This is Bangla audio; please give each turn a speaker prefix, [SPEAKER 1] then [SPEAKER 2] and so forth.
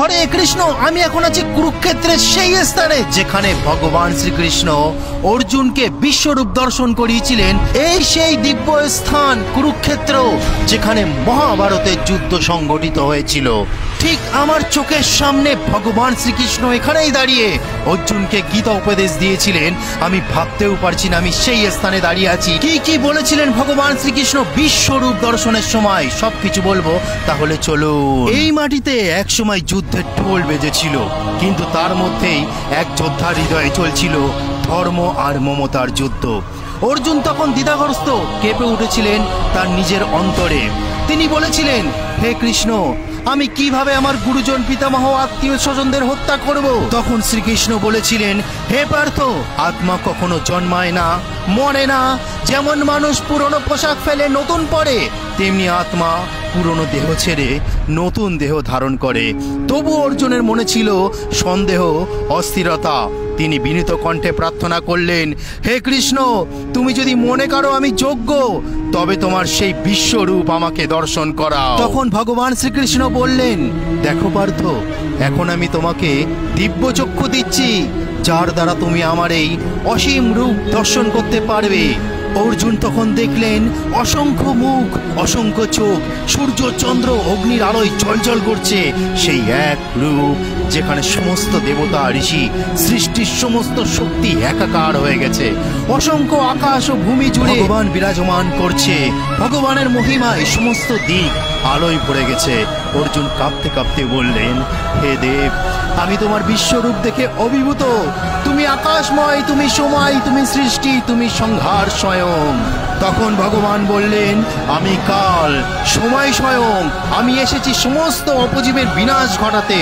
[SPEAKER 1] হরে কৃষ্ণ, আমি এখন আছি কুরুক্ষেত্রের সেই স্থানে যেখানে ভগবান শ্রীকৃষ্ণ অর্জুনকে বিশ্বরূপ দর্শন করিয়েছিলেন। এই সেই দিব্য স্থান কুরুক্ষেত্র যেখানে মহাভারতের যুদ্ধ সংঘটিত হয়েছিল। ঠিক আমার চোখের সামনে ভগবান শ্রীকৃষ্ণ এখানেই দাঁড়িয়ে অর্জুনকে গীতা উপদেশ দিয়েছিলেন। আমি ভাবতেও পারছি না আমি সেই স্থানে দাঁড়িয়ে আছি। কি কি বলেছিলেন ভগবান শ্রীকৃষ্ণ বিশ্বরূপ দর্শনের সময় সবকিছু বলবো, তাহলে চলো। এই মাটিতে এক সময় যুদ্ধের ঢোল বেজেছিল, কিন্তু তার মধ্যেই এক যোদ্ধার হৃদয়ে চলছিল ধর্ম আর মমতার যুদ্ধ। অর্জুন তখন দ্বিধাগ্রস্ত, কেঁপে উঠেছিলেন তার নিজের অন্তরে। তিনি বলেছিলেন, হে কৃষ্ণ, আমি কিভাবে আমার গুরুজন পিতামহ আত্মীয় স্বজনদের হত্যা করব? তখন শ্রীকৃষ্ণ বলেছিলেন, হে পার্থ, আত্মা কখনো জন্মায় না, মরে না। যেমন মানুষ পুরনো পোশাক ফেলে নতুন পরে, তেমনি আত্মা পুরনো দেহ ছেড়ে নতুন দেহ ধারণ করে। তবু অর্জুনের মনে ছিল সন্দেহ, অস্থিরতা। তিনি বিনীত কণ্ঠে প্রার্থনা করলেন, হে কৃষ্ণ, তুমি যদি মনে করো আমি যোগ্য, তবে তোমার সেই বিশ্বরূপ আমাকে দর্শন করাও। তখন ভগবান শ্রীকৃষ্ণ বললেন, দেখো পার্থ, এখন আমি তোমাকে দিব্য চক্ষু দিচ্ছি, যার দ্বারা তুমি আমার এই অসীম রূপ দর্শন করতে পারবে। অর্জুন তখন দেখলেন অসংখ্য মুখ, অসংখ্য চোখ, সূর্য চন্দ্র অগ্নির আলোয় জ্বলজ্বল করছে। সেই এক রূপ যেখানে সমস্ত দেবতা ঋষি সৃষ্টির সমস্ত শক্তি একাকার হয়ে গেছে। অসংখ্য আকাশ ও ভূমি জুড়ে ভগবান বিরাজমান করছে। ভগবানের মহিমায় সমস্ত দিক আলোয় ভরে গেছে। অর্জুন কাঁপতে কাঁপতে বললেন, হে দেব, আমি তোমার বিশ্বরূপ দেখে অভিভূত। তুমি আকাশময়, তুমি সময়, তুমি সৃষ্টি, তুমি সংহার স্বয়ং। তখন ভগবান বললেন, আমি কাল, সময় স্বয়ং। আমি এসেছি সমস্ত অপজীবের বিনাশ ঘটাতে।